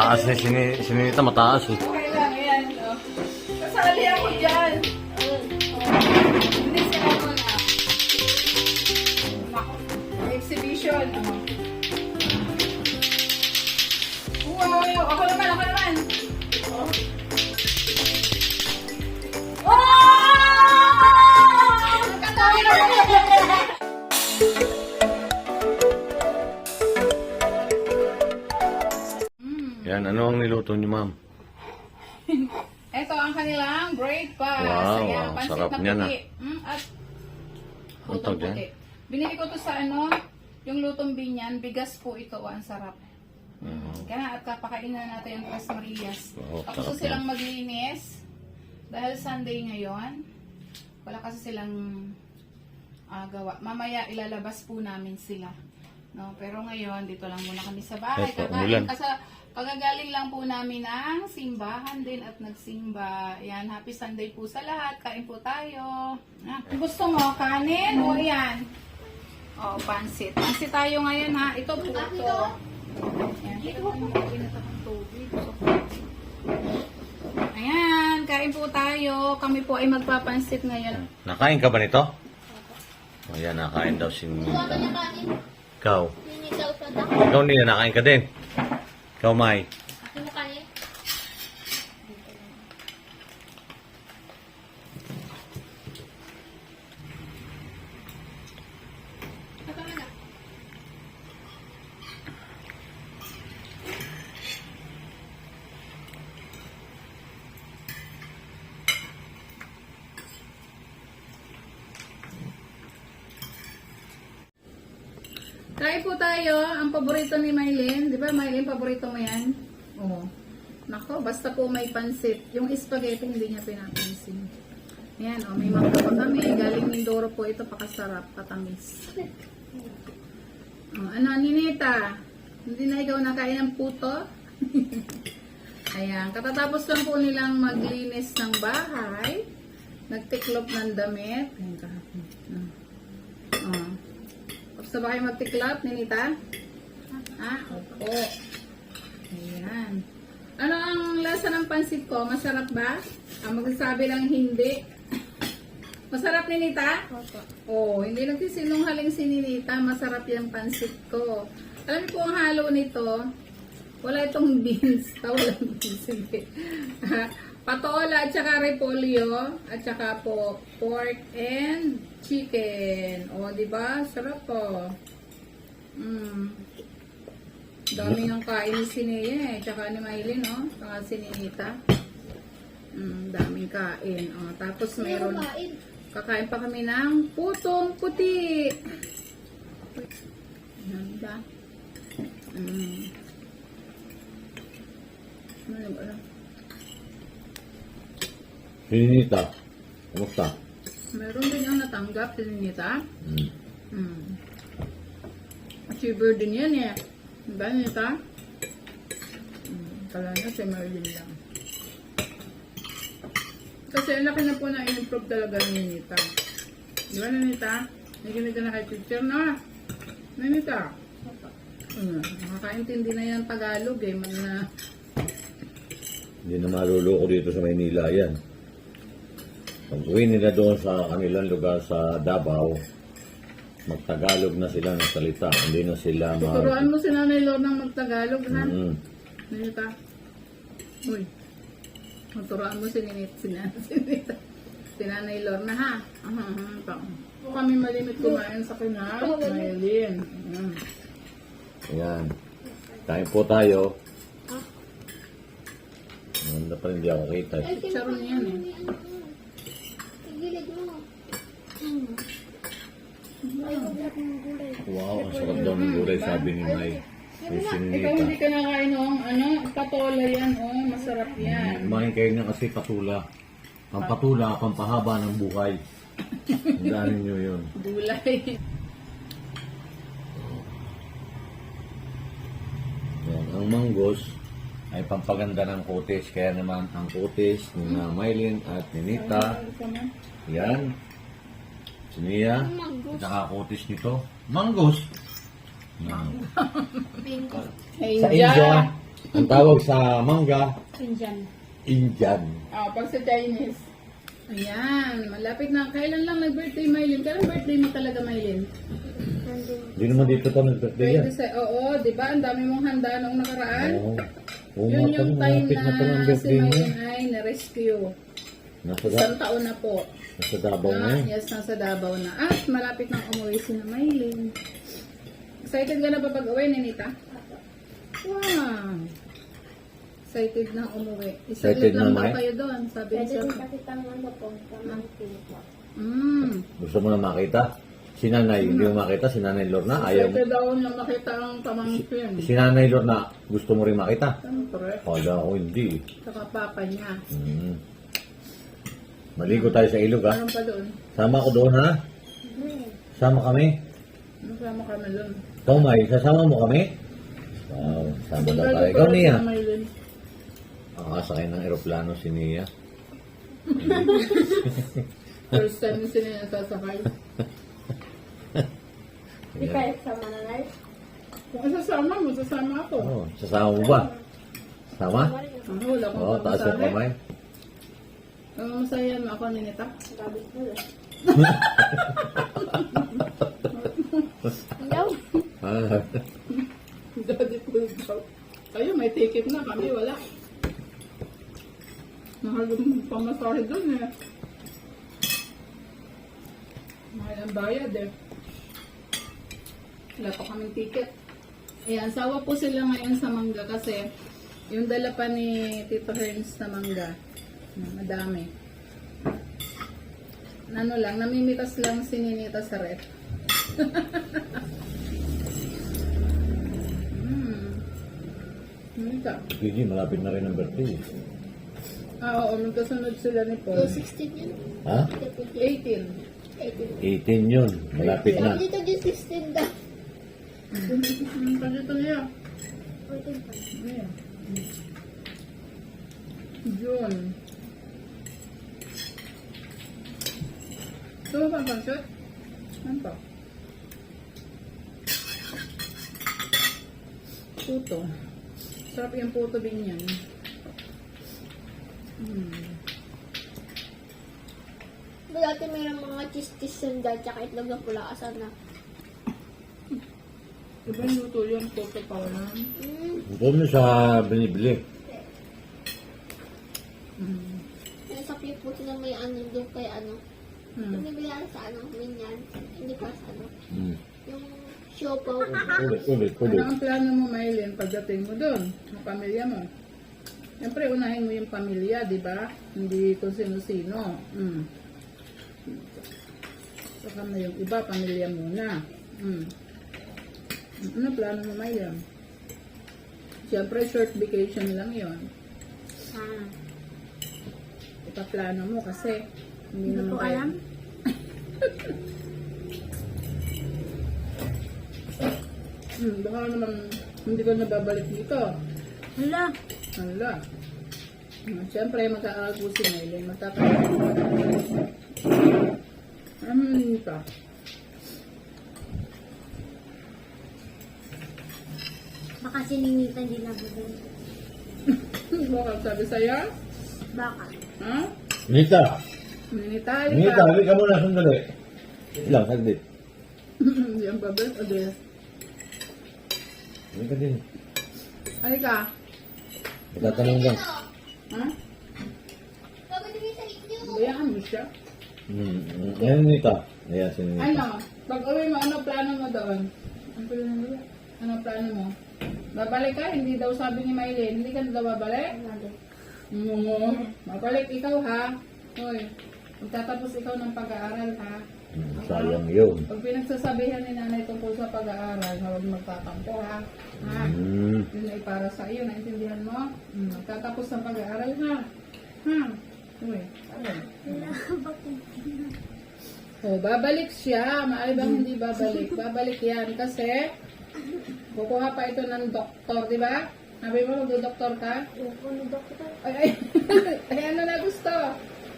Mataas na si Ninita, mataas eh. Okay lang, ayan. Oh. Kasali ako dyan. Hindi sila ko na. Exhibition. Wow! Ako naman, ako naman. Yan, ano ang niluto niyo, ma'am? Ito ang kanilang breakfast. Wow, Ayan, wow, pansit sarap na niyan, puti. At Ang lutong tawag puti. Binili ko to sa yung lutong binyan. Bigas po ito. Ang sarap. Kaya at kapakainan natin yung Tres Marias. Wow, Tapos sarap silang maglinis. Dahil Sunday ngayon, wala kasi silang gawa. Mamaya ilalabas po namin sila. No, pero ngayon dito lang muna kami sa bahay. Ito, Kakain umulan. kasi pagagaling lang po namin ng simbahan din at nagsimba. Yan, happy Sunday po sa lahat. Kain po tayo. Gusto mo kanin o yan? O, pansit. Pansit tayo ngayon ha. Ito po ito. Ayan, ito po yung tubig. Ayan, kain po tayo. Kami po ay magpapansit ngayon. Nakain ka ba nito? O yan, nakain daw si Ninita. Ikaw? Ikaw nila, nakain ka din. Ikaw, Mai. Try po tayo. Ang paborito ni Mylene. Di ba, Mylene, paborito mo yan? Oo. Nako, basta po may pansit. Yung spaghetti, hindi niya pinapansin. Ayan, oh, may mangga pa kami. Galing Mindoro po ito. Pakasarap, patamis. Oh, ano, Ninita? Hindi na ikaw nakain ng puto? Ayan, katatapos lang po nilang maglinis ng bahay. Nagtiklop ng damit. Ayan, kahapon. Oh. Gusto ba kayo magtiklop, Ninita? Opo. Ayan. Ano ang lasa ng pansit ko? Masarap ba? Magsasabi lang hindi. Masarap, Ninita? Opo. Oh, hindi nagsisinungaling si Ninita. Masarap yung pansit ko. Alam niyo po ang halo nito? Wala itong beans. Walang beans. Patola at saka repolyo at saka po pork and chicken. O, di ba? Sarap po. Dami ng kain ni Sinea eh. Tsaka ni Mylene, no? Tsaka si Ninita. Daming kain. O, tapos mayroon. Kakain pa kami ng putong puti. Ano ba? Ano ba? Si Ninita, kumusta? Meron din yung natanggap si Ninita. Achiever din yan eh. Diba, Ninita? Kala na si Marlene lang. Kasi ang laki na po na in-improve talaga ni Ninita. Diba, Ninita? Nakinig ka na kay teacher na. Ninita? Nakakaintindi na yan Tagalog eh. Hindi na maluloko dito sa Maynila yan. Pag uwi nila doon sa kanilang lugar sa Davao, magtagalog na sila ng salita. Hindi na sila Tuturuan mo si Nanay Lorna magtagalog, ha? Ninita? Uy. Tuturuan mo si Ninita. Si Nanay Lorna, ha? Kami malimit kumain sa kina. Maylene. Ayan. Kain po tayo. Maganda pa rin, hindi ako kita. Charon yan eh. Wow, ang sarap daw ng gulay, sabi ni May. Ikaw hindi ka nakain ng patola yan, masarap yan. Kumain kayo niya kasi patula. Ang patula, pampahaba ng buhay. Tandaan niyo yun. Gulay. Yan. Ang manggos ay pampaganda ng kutis. Kaya naman ang kutis ni Mylene at Ninita. Yan. Sinia. At saka kutis nito. Manggos. Sa India. Ang tawag sa mangga, Indian. Indian. Pag sa Chinese. Ayan, malapit na. Kailan lang nag-birthday, Maylin? Kailan birthday mo talaga, Maylin? Nandun. Hindi naman dito pa nag-birthday yan. Oo, di ba? Ang dami mong handa nung nakaraan. Oo. Oo Yun nga yung pala, time malapit na pala ang na si birthday niya. Maylin ay na-rescue. Nasa, Isang taon na po. nasa Davao na yan. Yes, nasa Davao na. At malapit nang umuwi si na Maylin. Excited ka na ba pag-uwi, Ninita? Wow! Excited na umuwi. Excited Excited lang na, ba May? kayo doon? Sabi Pwede niya. din pakitang ano po, pamangkin po. Gusto mo na makita? Si Nanay, hindi mo makita. Si Nanay Lorna, ayaw mo. Excited daw niyang makita ang pamangkin. Si Nanay Lorna, gusto mo rin makita? Siyempre. Kala ko hindi. Saka papa niya. Maligo tayo sa ilog, ha? Anong pa doon? Sama ko doon, ha? Sama kami. Masama kami doon. Ikaw, May, sasama mo kami? Wow, sama daw tayo. Ikaw, Nia. Nakakasakay ng aeroplano si Nia. First time yung sila nasasakay. Di kayo sama na live? Kung sasama mo, sasama ako. Oh, sasama mo ba? Sama? Wala akong Oo, taas yung pamasahe. kamay. Masaya mo ako, Ninita. Sabi ko lang. Hello? Ah, Daddy ko daw. Kayo may ticket na, kami wala. Mahal yung pamasahe doon eh. Mahal ang bayad eh. Wala pa kaming ticket. Ayan, sawa po sila ngayon sa mangga kasi yung dala pa ni Tito Herns na mangga. Madami. Ano lang, namimitas lang si Ninita sa ref. Ninita. Gigi, malapit na rin ang birthday. Oo, magkasunod sila ni Paul. 216 yun. Ha? 18. 18. 18 yun. Malapit na. Dito yung 16 daw. Pagkito niya. 14 pa. Ayan. June. Ito ba ang pansyon? Ano pa? Puto. Sarap yung puto din yan. Dati mayroong mga cheese-cheese sanda tsaka itlog na pula asan na. Iba yung luto yung puto pa wala. Huwag mo sa binibili. Yung sa piputo na may ano doon kay ano. Binibigyan sa ano, minyan. Hindi pa sa ano. Yung siopaw. Ulit. Ano ang plano mo, Maylin, pagdating mo doon? Ang pamilya mo? Siyempre, unahin mo yung pamilya, di ba? Hindi kung sino-sino. Saka na yung iba, pamilya muna. Ano plano mo, Maylin? Siyempre, short vacation lang yon. Ipaplano mo kasi hindi Hindi naman ko alam. Baka naman hindi ko nababalik dito. Hala. Hala. Siyempre, mag-aaral po si Maylin. Magtatanong. Hindi pa. Baka siningita hindi na bubong. Bakit sabi sa'yo? Baka. Ha? Nita! Ninita, Nita, halika muna sandali. Ilang, saglit. Yan pa, Beth. Ade. Halika din. Halika. Magtatanong lang. Ha? Bayaan mo siya. Ayan, Nita. Ayan, si Nita. Ano? Pag-uwi mo, ano plano mo doon? Ano plano mo? Babalik ka? Hindi daw sabi ni Maylin. Hindi ka na daw babalik? Babalik ikaw ha. Hoy, magtatapos ikaw ng pag-aaral ha. Sayang yun. Pag pinagsasabihan ni nanay tungkol sa pag-aaral, huwag magtatampo ha. Ha? Yun ay para sa iyo, naintindihan mo? Magtatapos ng pag-aaral ha. Ha? Uy, ano? Oh, babalik siya. Maaari bang hindi babalik? Babalik yan kasi kukuha pa ito ng doktor, di ba? Sabi mo, magdo-doktor ka? Ano doktor? Ay, ano na gusto?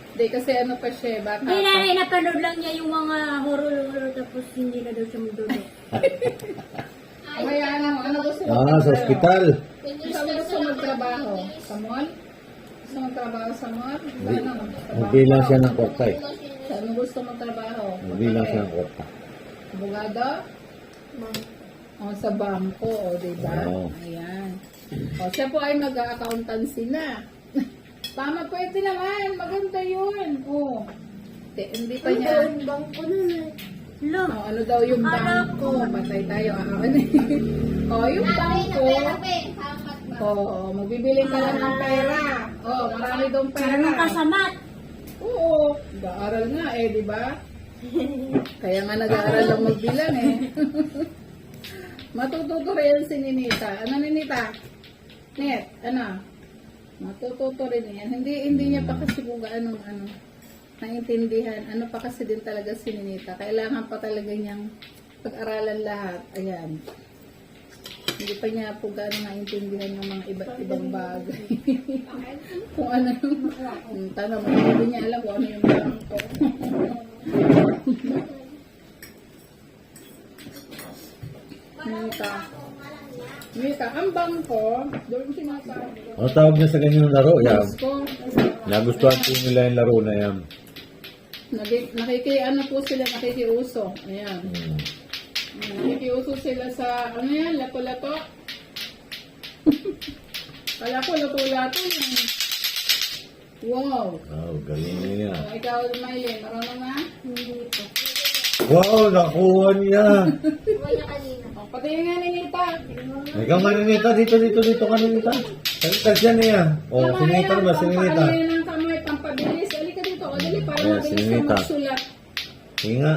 Hindi, kasi ano pa siya, bata Hindi pa. na napanood lang niya yung mga horror tapos hindi na daw siya magdodok. Kaya ano gusto mo? Sa ospital. Saan gusto magtrabaho? Sa mall? Gusto magtrabaho sa mall? Ano? Magbilang siya ng kwarta eh. Saan mo gusto magtrabaho? Magbilang siya ng kwarta. Abogado? O, sa bangko, o, diba? Oo. Ayan. O, siya po ay mag-accountancy na. Tama, pwede naman. Maganda yun. O. Hindi pa niya. Bangko na. O, ano daw yung bangko? Patay tayo. O, yung bangko. O, magbibili ka lang ng pera. O, marami dong pera. Kasamat. Oo. Nag-aaral nga eh, di ba? Kaya nga nag-aaral lang magbilang eh. Matututo rin si Ninita. Ano Ninita? Net, ano? Matututo rin yan. Hindi niya pa kasi kung gaano naintindihan. Ano pa kasi din talaga si Ninita. Kailangan pa talaga niyang pag-aralan lahat. Ayan. Hindi pa niya po gaano naintindihan ng mga iba't ibang bagay. Kung ano yung tanong mo, hindi niya alam kung ano yung bangko. Mita, ang bangko, doon sinasabi ko. Ano tawag niya sa ganyan laro? Yan. Gusto, Nagustuhan po nila yung laro na yan. nakikiuso Ayan. Nakikiuso sila sa, ano yan, lato-lato. Kala ko, lato-lato yan. Wow. Galing niya. O, ikaw, Mylene, marunong na? Hindi po. Wow, nakuha niya. Wala kanina. O, patingin nga ni Nita. Ikaw maninita, dito ka Ninita. Salita siya niya. Sinita ba, sinita? Paano yan ang kamay, pampabilis. Alika dito, o dali, para Ayan, mabilis ka sinita. magsulat. Sige nga.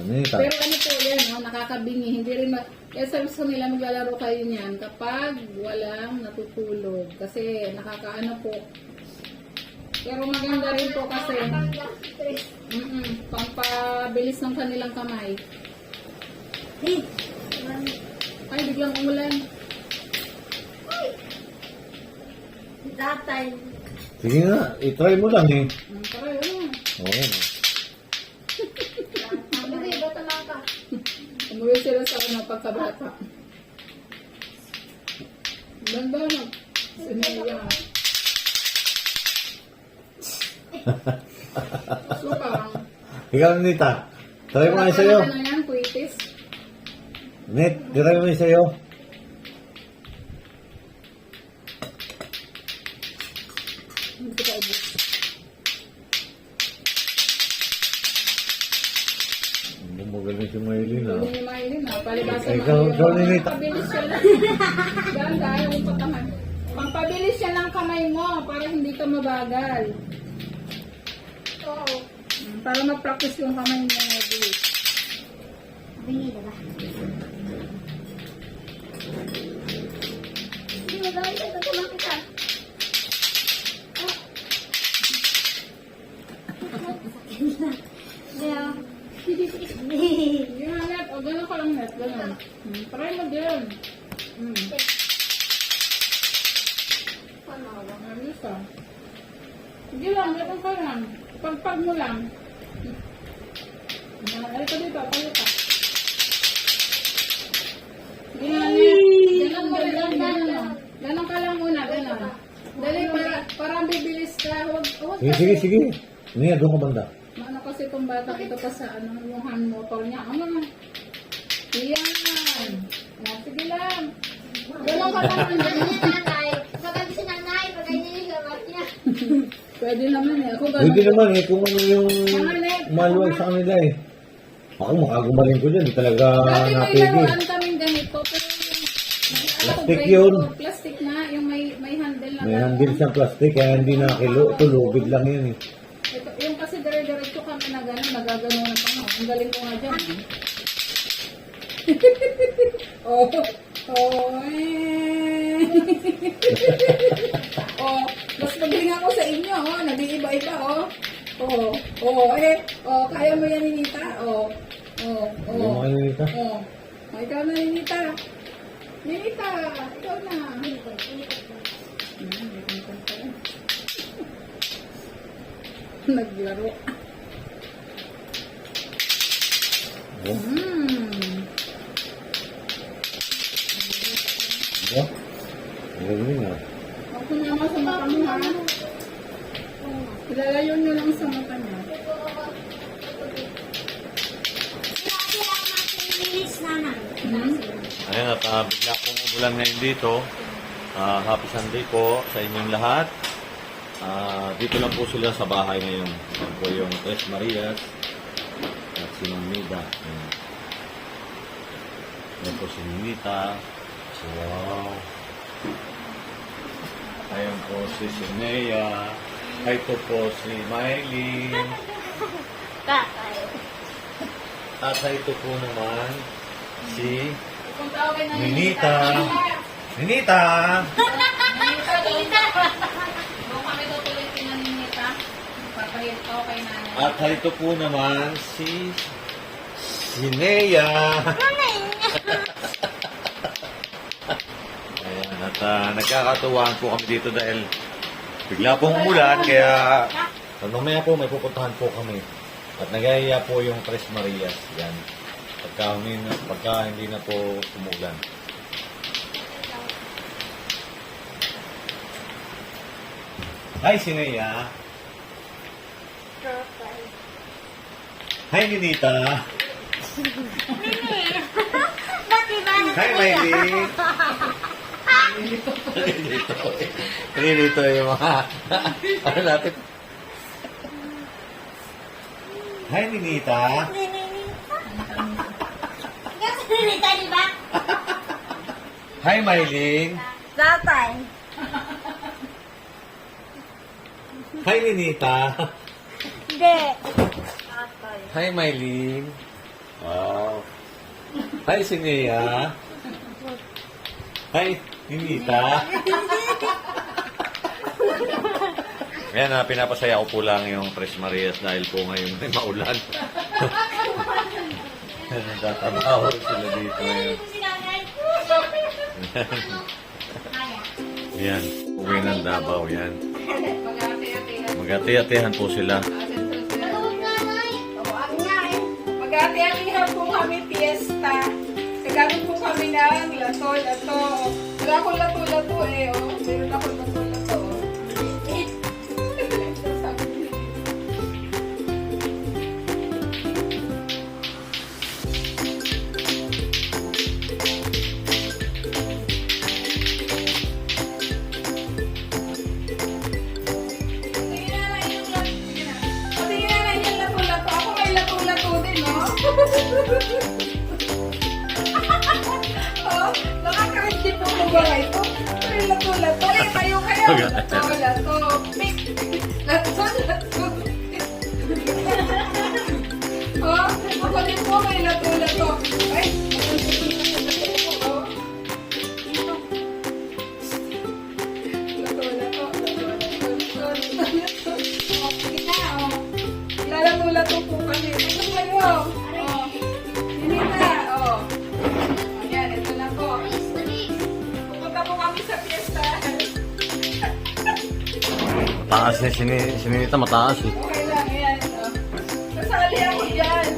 Ninita. Pero ano po yan, nakakabingi. Hindi rin, kaya sabi sa nila maglalaro kayo niyan kapag walang natutulog. Kasi nakakaano po. Pero maganda rin po kasi pampabilis ng kanilang kamay. Ay, biglang umulan. Tatay. Sige nga, itry mo lang eh. Tara, yun. Oo. Sabi ko, bata lang ka. Umuwi sila sa pagkabata. Ganda na. Sinaya. So, parang... Ikaw, Ninita. Try mo nga yung sa'yo. Ano yan, kuitis? Net, try mo yung sa'yo. Hindi ko ubus. Magaling si Maylin ah. Hindi ni Mylene, palibasa Ikaw, Ninita. Pampabilis siya lang. Ganda, ayaw mo patahan. Pampabilis siya ng kamay mo para hindi ka mabagal. Oo. Para ma-practice yung kamay mo. Mabilis. Bingi na ba? Hindi mo dahil ito tulong kita. Kaya, Yung net, o gano'n ka lang net, gano'n. Try mo din. paano ba? Ayos ah. Sige lang, gano'n ka lang. Pagpag mo lang. Ay ka dito, tayo ka. Ganon ka lang muna, ganon. Dali, parang bibilis ka. Huwag Sige. Niya, doon ka banda. Ano kasi itong bata, ito pa sa yung hand motor niya. Ano na? Yan. Sige lang. Ganon ka lang. Ganyan si nanay. Pagkagi si nanay, pagkagi niya yung gabat niya. Pwede naman eh. Ako Pwede naman eh, kung ano yung Pangalit. maluwag sa kanila eh. Ako makagumaling ko dyan, di talaga Dati may napigil. laruan kaming ganito, pero Plastic yun. Plastic na, yung may handle na. May handle siyang plastic, kaya hindi nakakilo. Ito, lubid lang yun eh. Ito, yung kasi dire-diretso kami na gano'n, nagagano na pa nga. Ang galing ko nga dyan. Oh, oh, mas magaling ako sa inyo, oh. Nag-iiba-iba, oh. Kaya mo yan, Ninita, Hindi mo kayo nita. Ikaw na, Ninita. Ninita, ikaw na. Naglaro. Diba? Magaling ah. Ako naman sa mata mo, ha? Ilalayo nyo lang sa mata niya. Hmm? Ayan at bigla pong umulan ngayon dito. Happy Sunday po sa inyong lahat. Dito lang po sila sa bahay ngayon. Yan po yung Tres Marias at si Mamida. Ayan. Yan po si Ninita. Wow. Ayan po si Sinea. Ito po si Miley. At ito po naman si Punta okay na Ninita. Ninita! Doon kami tutuloy pinaninita. Papahit okay na. At ito po naman si Sinea. Ayan, at nagkakatuwaan po kami dito dahil bigla pong umulan, kaya mamaya po may pupuntahan po kami. At nagaya po yung Tres Marias. Yan. Pagka hindi na po umulan. Hi, Sinea. Hi, Ninita. Hi, Miley. Dito yung mga ano natin. Hi, Ninita. Hi, Miley. Hi, Ninita. Hi, Miley. Wow. Hi, Sinea. Hi, Ninita. Ayan, pinapasaya ko po lang yung Tres Marias dahil po ngayon may maulan. Nagtatrabaho sila dito ngayon. Yan, uwi ng Davao yan. Mag-ati-atihan po sila. Mag-ati-atihan po kami fiesta. Gagamit po kami ng lato-lato. Wala akong lato-lato eh. Oh. Meron akong lato-lato. Oh, nakaka-reject po mo ba ito? Ay, lato-lato. Eh, kayo. Lato-lato. Pick. Lato-lato. Oh, ako din po may lato-lato. Ay, oh. Lato-lato. Oh, sige na, oh. Lalato-lato po kami. Ito kayo. Oh. Ninita, oh. Ayan, ito na po. Pupunta po kami sa fiesta. Mataas na sininita, mataas eh. Okay lang, ayan. Oh. Kasali ako dyan.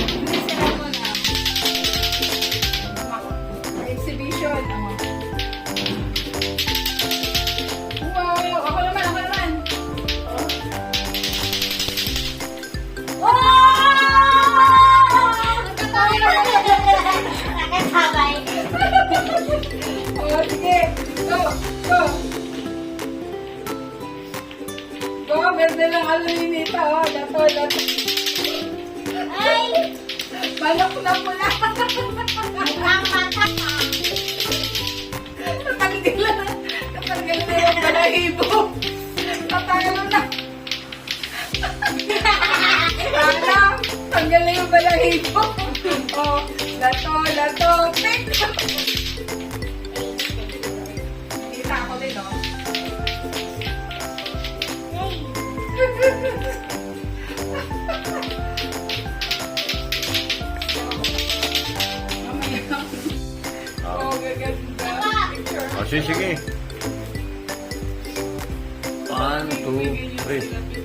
Bilisan ako na. Exhibition. Wow! Ako naman. Oh, sige. Go. Go, meron lang ano yun ito. Oh, lato. Balok na pula. Tatanggal na yung balahibo. Tanggal na yung balahibo. Oh, lato. Tik. Kita ako din, oh. Oh, gaganda. Picture. Sige. 1, 2, 3.